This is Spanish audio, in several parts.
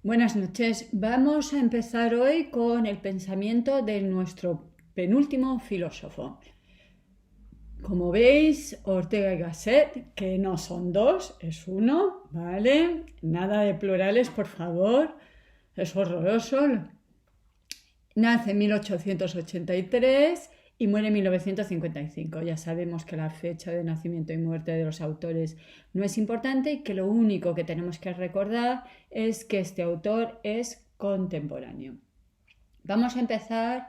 Buenas noches. Vamos a empezar hoy con el pensamiento de nuestro penúltimo filósofo. Como veis, Ortega y Gasset, que no son dos, es uno, ¿vale? Nada de plurales, por favor. Es horroroso. Nace en 1883 y muere en 1955. Ya sabemos que la fecha de nacimiento y muerte de los autores no es importante y que lo único que tenemos que recordar es que este autor es contemporáneo. Vamos a empezar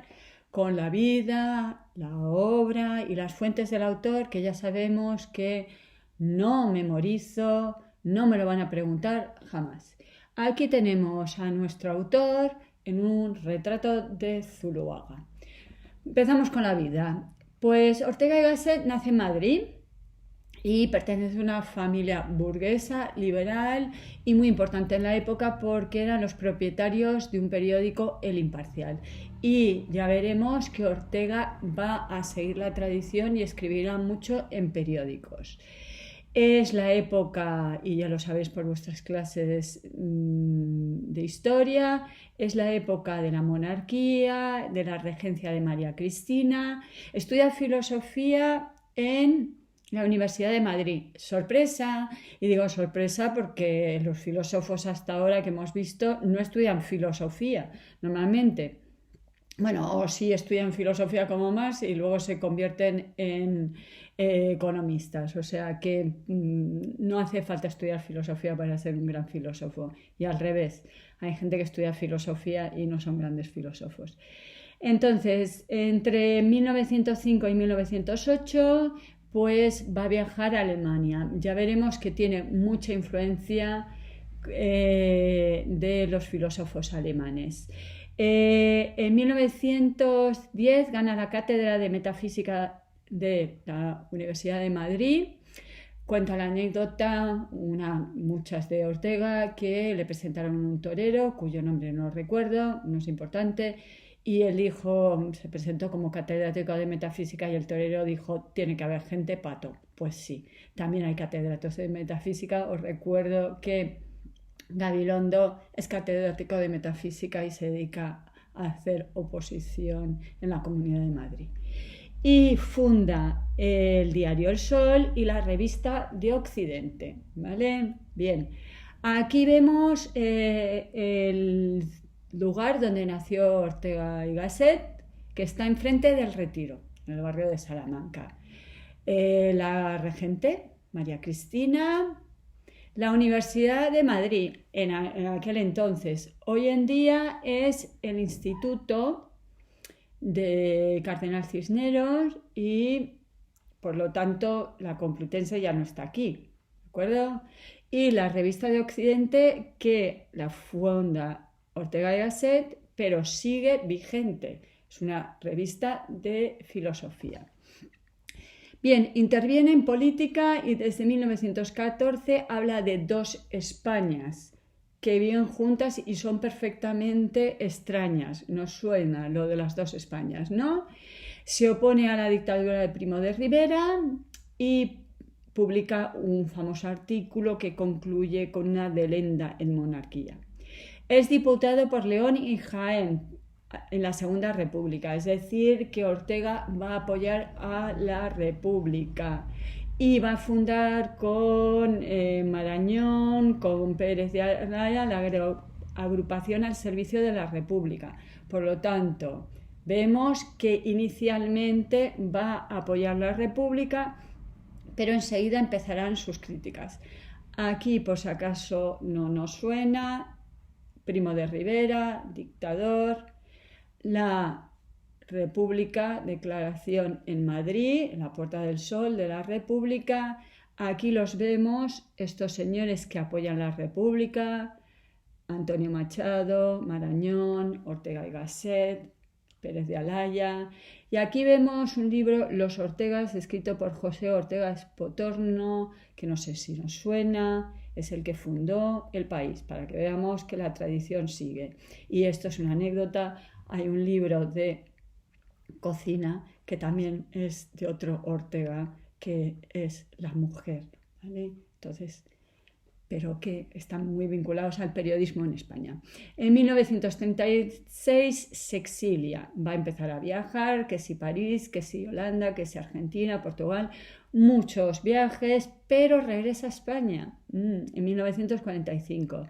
con la vida, la obra y las fuentes del autor, que ya sabemos que no memorizo, no me lo van a preguntar jamás. Aquí tenemos a nuestro autor en un retrato de Zuloaga. Empezamos con la vida. Pues Ortega y Gasset nace en Madrid y pertenece a una familia burguesa, liberal y muy importante en la época porque eran los propietarios de un periódico, El Imparcial. Y ya veremos que Ortega va a seguir la tradición y escribirá mucho en periódicos. Es la época, y ya lo sabéis por vuestras clases de historia, es la época de la monarquía, de la regencia de María Cristina. Estudia filosofía en la Universidad de Madrid. Sorpresa, y digo sorpresa porque los filósofos hasta ahora que hemos visto no estudian filosofía normalmente. Bueno, o sí estudian filosofía como más y luego se convierten en economistas. O sea que no hace falta estudiar filosofía para ser un gran filósofo. Y al revés, hay gente que estudia filosofía y no son grandes filósofos. Entonces, entre 1905 y 1908, pues va a viajar a Alemania. Ya veremos que tiene mucha influencia de los filósofos alemanes. En 1910 gana la cátedra de Metafísica de la Universidad de Madrid. Cuenta la anécdota, muchas de Ortega, que le presentaron un torero, cuyo nombre no recuerdo, no es importante, y el hijo se presentó como catedrático de metafísica y el torero dijo, tiene que haber gente pato. Pues sí, también hay catedráticos de metafísica. Os recuerdo que Gabilondo es catedrático de metafísica y se dedica a hacer oposición en la Comunidad de Madrid. Y funda el diario El Sol y la revista de Occidente. ¿Vale? Bien. Aquí vemos el lugar donde nació Ortega y Gasset, que está enfrente del Retiro, en el barrio de Salamanca. La regente, María Cristina. La Universidad de Madrid, en aquel entonces, hoy en día es el Instituto de Cardenal Cisneros y por lo tanto la Complutense ya no está aquí, ¿de acuerdo? Y la revista de Occidente que la funda Ortega y Gasset, pero sigue vigente. Es una revista de filosofía. Bien, interviene en política y desde 1914 habla de dos Españas que viven juntas y son perfectamente extrañas. Nos suena lo de las dos Españas, ¿no? Se opone a la dictadura de Primo de Rivera y publica un famoso artículo que concluye con una delenda en monarquía. Es diputado por León y Jaén en la Segunda República, es decir, que Ortega va a apoyar a la República y va a fundar con Marañón, con Pérez de Alaya, la agrupación al servicio de la República. Por lo tanto, vemos que inicialmente va a apoyar la República, pero enseguida empezarán sus críticas. Aquí, por si acaso no nos suena, Primo de Rivera, dictador. La República, declaración en Madrid, en la Puerta del Sol de la República. Aquí los vemos, estos señores que apoyan la República: Antonio Machado, Marañón, Ortega y Gasset, Pérez de Alaya. Y aquí vemos un libro, Los Ortegas, escrito por José Ortega Espotorno, que no sé si nos suena, es el que fundó El País, para que veamos que la tradición sigue. Y esto es una anécdota. Hay un libro de cocina que también es de otro Ortega, que es La Mujer, ¿vale? Entonces, pero que están muy vinculados al periodismo en España. En 1936 se exilia, va a empezar a viajar, que si París, que si Holanda, que si Argentina, Portugal, muchos viajes, pero regresa a España en 1945.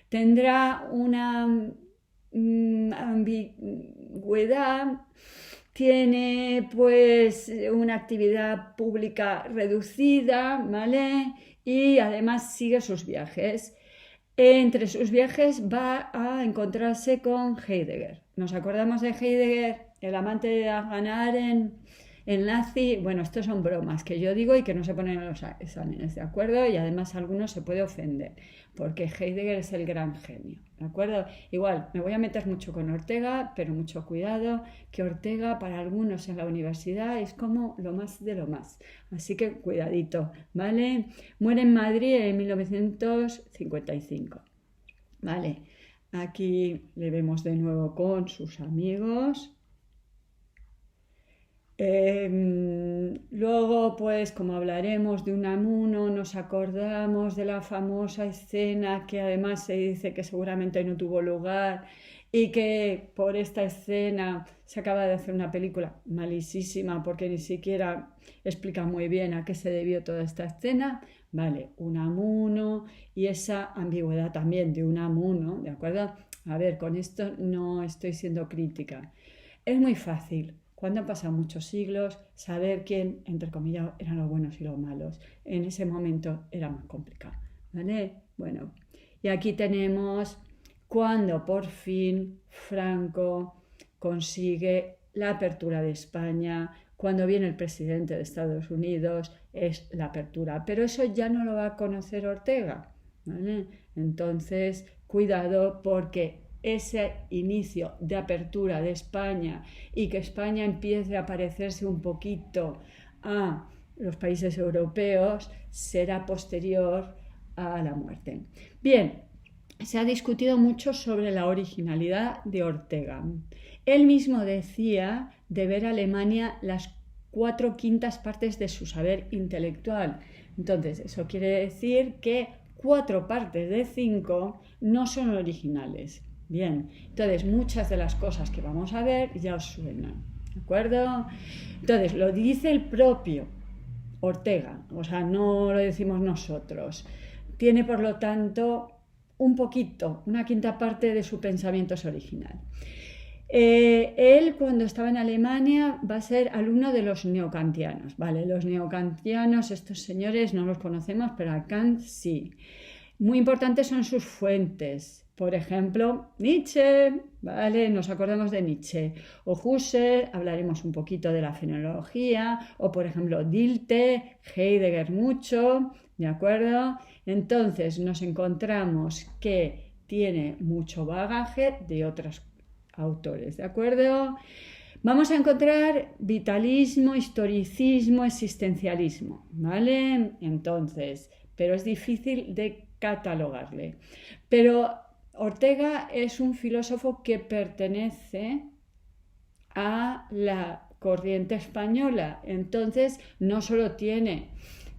Tendrá una ambigüedad, tiene pues una actividad pública reducida, ¿vale? Y además sigue sus viajes. Entre sus viajes va a encontrarse con Heidegger. ¿Nos acordamos de Heidegger, el amante de Hannah Arendt, el nazi? Bueno, estos son bromas que yo digo y que no se ponen en los exámenes, ¿de acuerdo? Y además alguno se puede ofender, porque Heidegger es el gran genio, ¿de acuerdo? Igual, me voy a meter mucho con Ortega, pero mucho cuidado, que Ortega para algunos en la universidad es como lo más de lo más. Así que cuidadito, ¿vale? Muere en Madrid en 1955, ¿vale? Aquí le vemos de nuevo con sus amigos. Luego, pues como hablaremos de Unamuno, nos acordamos de la famosa escena que además se dice que seguramente no tuvo lugar y que por esta escena se acaba de hacer una película malísima porque ni siquiera explica muy bien a qué se debió toda esta escena. Vale, Unamuno y esa ambigüedad también de Unamuno, ¿de acuerdo? A ver, con esto no estoy siendo crítica. Es muy fácil, cuando han pasado muchos siglos, saber quién, entre comillas, eran los buenos y los malos. En ese momento era más complicado, ¿vale? Bueno, y aquí tenemos cuando por fin Franco consigue la apertura de España, cuando viene el presidente de Estados Unidos, es la apertura. Pero eso ya no lo va a conocer Ortega, ¿vale? Entonces, cuidado porque ese inicio de apertura de España y que España empiece a parecerse un poquito a los países europeos será posterior a la muerte. Bien, se ha discutido mucho sobre la originalidad de Ortega. Él mismo decía deber a Alemania las 4/5 partes de su saber intelectual. Entonces, eso quiere decir que 4 partes de 5 no son originales. Bien, entonces muchas de las cosas que vamos a ver ya os suenan, ¿de acuerdo? Entonces, lo dice el propio Ortega, o sea, no lo decimos nosotros. Tiene, por lo tanto, un poquito, una 1/5 parte de su pensamiento es original. Él, cuando estaba en Alemania, va a ser alumno de los neokantianos, ¿vale? Los neokantianos, estos señores no los conocemos, pero a Kant sí. Muy importantes son sus fuentes. Por ejemplo, Nietzsche, ¿vale? Nos acordamos de Nietzsche. O Husserl, hablaremos un poquito de la fenomenología. O, por ejemplo, Dilthey, Heidegger mucho, ¿de acuerdo? Entonces, nos encontramos que tiene mucho bagaje de otros autores, ¿de acuerdo? Vamos a encontrar vitalismo, historicismo, existencialismo, ¿vale? Entonces, pero es difícil de catalogarle. Pero Ortega es un filósofo que pertenece a la corriente española, entonces no solo tiene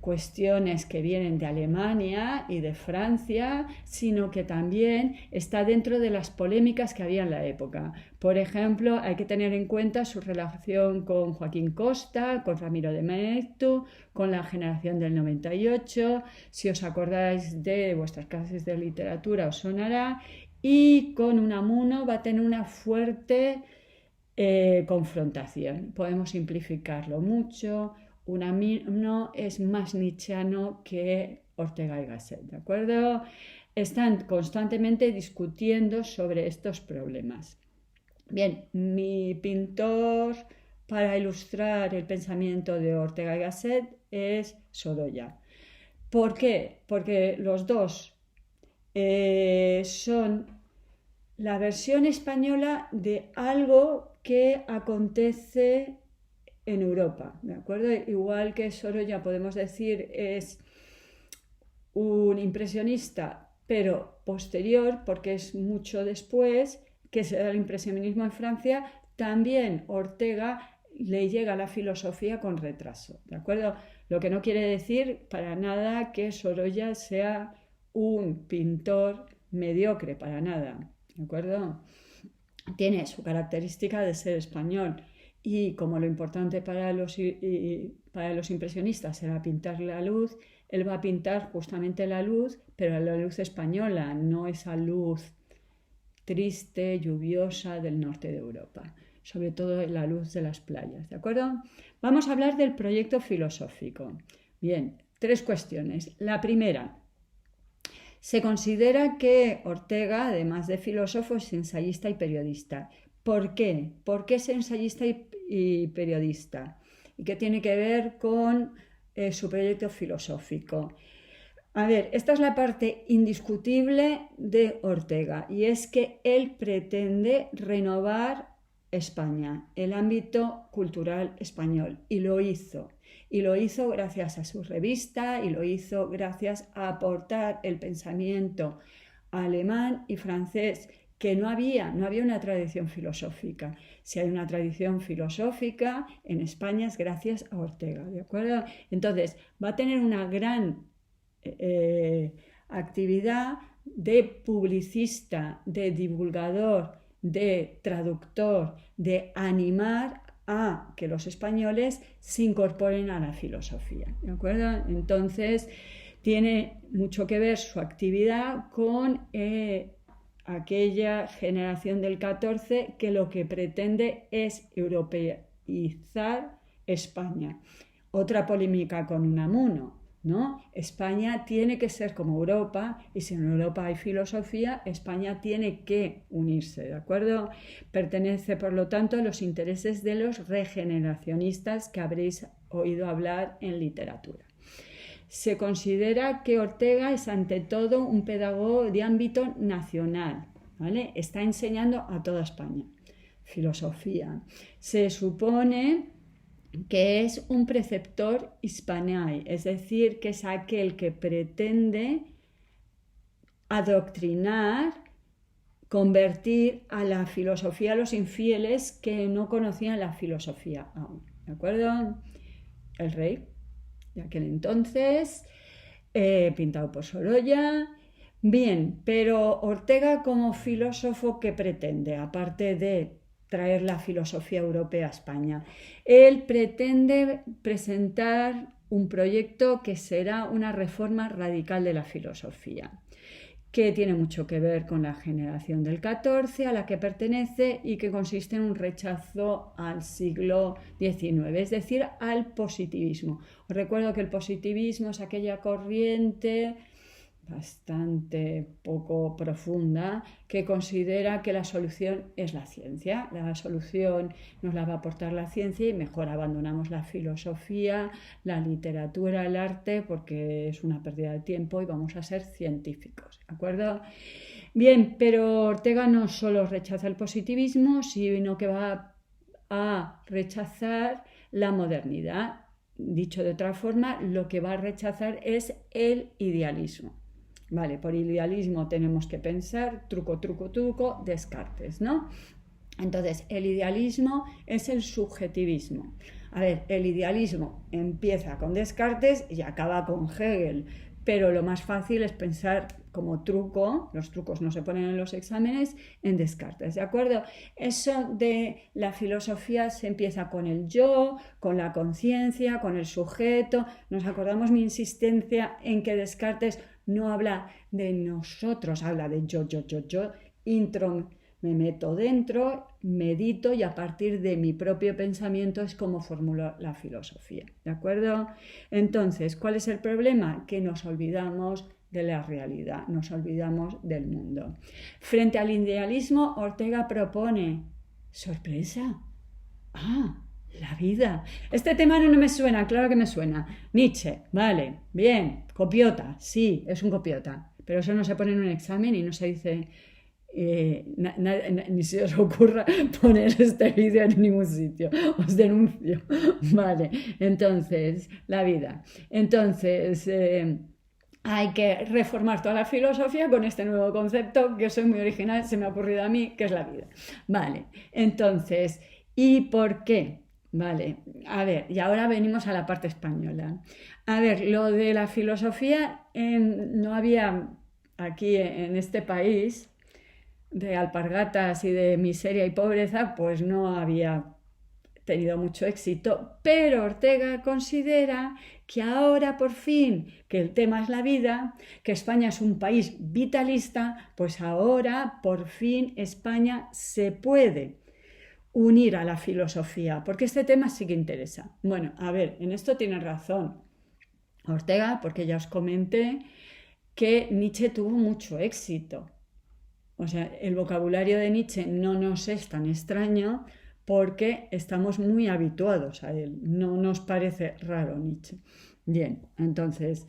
cuestiones que vienen de Alemania y de Francia, sino que también está dentro de las polémicas que había en la época. Por ejemplo, hay que tener en cuenta su relación con Joaquín Costa, con Ramiro de Maeztu, con la generación del 98. Si os acordáis de vuestras clases de literatura os sonará. Y con Unamuno va a tener una fuerte confrontación. Podemos simplificarlo mucho. Unamuno es más nietzscheano que Ortega y Gasset, ¿de acuerdo? Están constantemente discutiendo sobre estos problemas. Bien, mi pintor para ilustrar el pensamiento de Ortega y Gasset es Sorolla. ¿Por qué? Porque los dos son la versión española de algo que acontece en Europa, ¿de acuerdo? Igual que Sorolla, podemos decir, es un impresionista, pero posterior, porque es mucho después, que será el impresionismo en Francia, también Ortega le llega la filosofía con retraso, ¿de acuerdo? Lo que no quiere decir para nada que Sorolla sea un pintor mediocre para nada, ¿de acuerdo? Tiene su característica de ser español y como lo importante para los impresionistas era pintar la luz, él va a pintar justamente la luz, pero la luz española, no esa luz triste, lluviosa del norte de Europa, sobre todo la luz de las playas, ¿de acuerdo? Vamos a hablar del proyecto filosófico. Bien, 3 cuestiones. La primera, se considera que Ortega, además de filósofo, es ensayista y periodista. ¿Por qué? ¿Por qué es ensayista y periodista? ¿Y qué tiene que ver con su proyecto filosófico? A ver, esta es la parte indiscutible de Ortega y es que él pretende renovar España, el ámbito cultural español, y lo hizo. Y lo hizo gracias a su revista y lo hizo gracias a aportar el pensamiento alemán y francés, que no había una tradición filosófica. Si hay una tradición filosófica en España es gracias a Ortega, ¿de acuerdo? Entonces, va a tener una gran actividad de publicista, de divulgador, de traductor, de animar a que los españoles se incorporen a la filosofía, ¿de acuerdo? Entonces tiene mucho que ver su actividad con aquella generación del 14 que lo que pretende es europeizar España. Otra polémica con Unamuno, ¿no? España tiene que ser como Europa y si en Europa hay filosofía, España tiene que unirse, ¿de acuerdo? Pertenece, por lo tanto, a los intereses de los regeneracionistas que habréis oído hablar en literatura. Se considera que Ortega es ante todo un pedagogo de ámbito nacional, ¿vale? Está enseñando a toda España filosofía. Se supone que es un preceptor hispanae, es decir, que es aquel que pretende adoctrinar, convertir a la filosofía a los infieles que no conocían la filosofía aún, ¿de acuerdo? El rey de aquel entonces, pintado por Sorolla. Bien, pero Ortega como filósofo, ¿qué pretende? Aparte de traer la filosofía europea a España, él pretende presentar un proyecto que será una reforma radical de la filosofía, que tiene mucho que ver con la generación del 14 a la que pertenece y que consiste en un rechazo al siglo XIX, es decir, al positivismo. Os recuerdo que el positivismo es aquella corriente bastante poco profunda que considera que la solución es la ciencia. La solución nos la va a aportar la ciencia y mejor abandonamos la filosofía, la literatura, el arte, porque es una pérdida de tiempo y vamos a ser científicos, ¿de acuerdo? Bien, pero Ortega no solo rechaza el positivismo, sino que va a rechazar la modernidad. Dicho de otra forma, lo que va a rechazar es el idealismo. Vale, por idealismo tenemos que pensar truco, truco, truco, Descartes, ¿no? Entonces, el idealismo es el subjetivismo. A ver, el idealismo empieza con Descartes y acaba con Hegel, pero lo más fácil es pensar como truco, los trucos no se ponen en los exámenes, en Descartes, ¿de acuerdo? Eso de la filosofía se empieza con el yo, con la conciencia, con el sujeto. Nos acordamos mi insistencia en que Descartes no habla de nosotros, habla de yo, me meto dentro, medito y a partir de mi propio pensamiento es como formulo la filosofía, ¿de acuerdo? Entonces, ¿cuál es el problema? Que nos olvidamos de la realidad, nos olvidamos del mundo. Frente al idealismo, Ortega propone, sorpresa, la vida. Este tema no me suena, claro que me suena. Nietzsche, vale, bien, copiota, sí, es un copiota, pero eso no se pone en un examen y no se dice... ni se os ocurra poner este vídeo en ningún sitio, os denuncio. Vale, entonces, la vida. Entonces, hay que reformar toda la filosofía con este nuevo concepto que soy muy original, se me ha ocurrido a mí, que es la vida. Vale, entonces, ¿y por qué? Vale, a ver, y ahora venimos a la parte española. A ver, lo de la filosofía no había aquí en este país de alpargatas y de miseria y pobreza, pues no había tenido mucho éxito, pero Ortega considera que ahora por fin, que el tema es la vida, que España es un país vitalista, pues ahora por fin España se puede unir a la filosofía, porque este tema sí que interesa. Bueno, a ver, en esto tiene razón Ortega, porque ya os comenté que Nietzsche tuvo mucho éxito. O sea, el vocabulario de Nietzsche no nos es tan extraño porque estamos muy habituados a él. No nos parece raro Nietzsche. Bien, entonces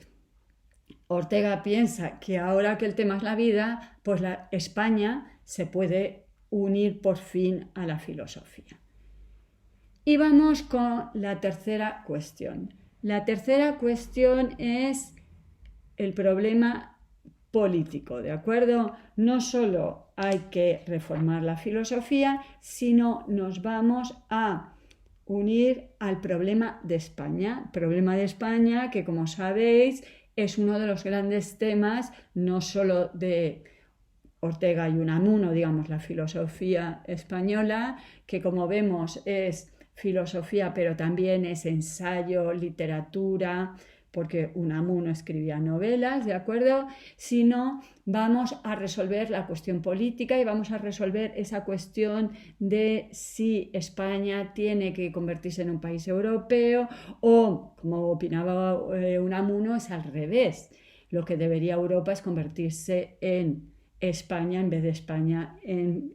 Ortega piensa que ahora que el tema es la vida, pues España se puede unir por fin a la filosofía. Y vamos con la tercera cuestión. La tercera cuestión es el problema político, ¿de acuerdo? No solo hay que reformar la filosofía, sino nos vamos a unir al problema de España. El problema de España, que como sabéis, es uno de los grandes temas, no solo de Ortega y Unamuno, digamos, la filosofía española, que como vemos es filosofía, pero también es ensayo, literatura, porque Unamuno escribía novelas, ¿de acuerdo? Sino vamos a resolver la cuestión política y vamos a resolver esa cuestión de si España tiene que convertirse en un país europeo o, como opinaba Unamuno, es al revés. Lo que debería Europa es convertirse en España en vez de España en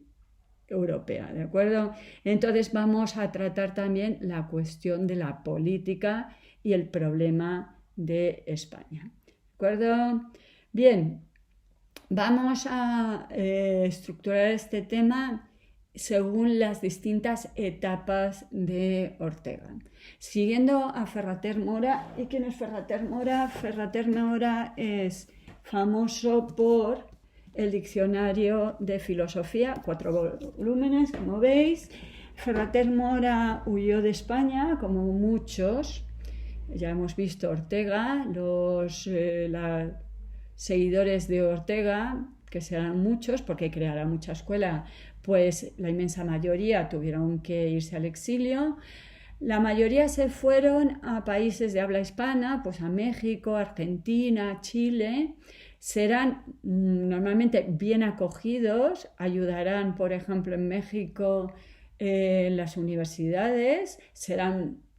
europea, ¿de acuerdo? Entonces vamos a tratar también la cuestión de la política y el problema de España, ¿de acuerdo? Bien, vamos a estructurar este tema según las distintas etapas de Ortega. Siguiendo a Ferrater Mora. ¿Y quién es Ferrater Mora? Ferrater Mora es famoso por el diccionario de filosofía, 4 volúmenes, como veis. Ferrater Mora huyó de España, como muchos. Ya hemos visto Ortega, los seguidores de Ortega, que serán muchos, porque creará mucha escuela, pues la inmensa mayoría tuvieron que irse al exilio. La mayoría se fueron a países de habla hispana, pues a México, Argentina, Chile. Serán normalmente bien acogidos, ayudarán, por ejemplo, en México en las universidades,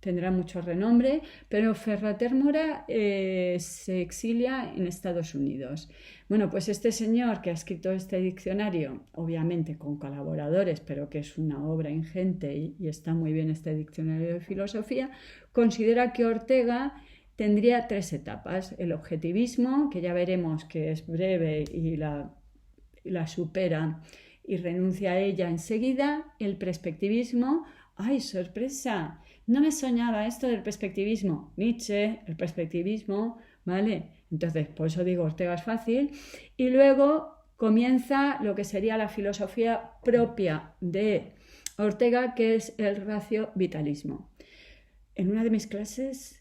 tendrán mucho renombre, pero Ferrater Mora se exilia en Estados Unidos. Bueno, pues este señor que ha escrito este diccionario, obviamente con colaboradores, pero que es una obra ingente y está muy bien este diccionario de filosofía, considera que Ortega tendría 3 etapas. El objetivismo, que ya veremos que es breve y la supera y renuncia a ella enseguida. El perspectivismo, ¡ay, sorpresa! No me soñaba esto del perspectivismo. Nietzsche, el perspectivismo, ¿vale? Entonces, por eso digo, Ortega es fácil. Y luego comienza lo que sería la filosofía propia de Ortega, que es el racio-vitalismo. En una de mis clases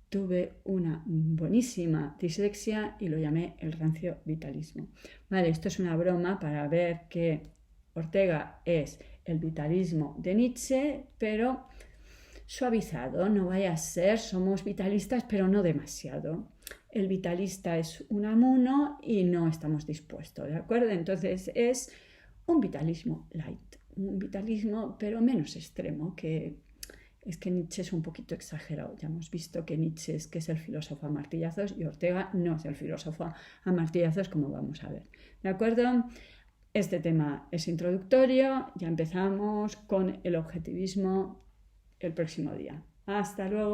tuve una buenísima dislexia y lo llamé el racio-vitalismo. Vale, esto es una broma para ver que Ortega es el vitalismo de Nietzsche, pero suavizado. No vaya a ser, somos vitalistas, pero no demasiado. El vitalista es Unamuno y no estamos dispuestos, ¿de acuerdo? Entonces es un vitalismo light, un vitalismo pero menos extremo, que es que Nietzsche es un poquito exagerado. Ya hemos visto que Nietzsche es el filósofo a martillazos y Ortega no es el filósofo a martillazos, como vamos a ver, ¿de acuerdo? Este tema es introductorio, ya empezamos con el objetivismo el próximo día. Hasta luego.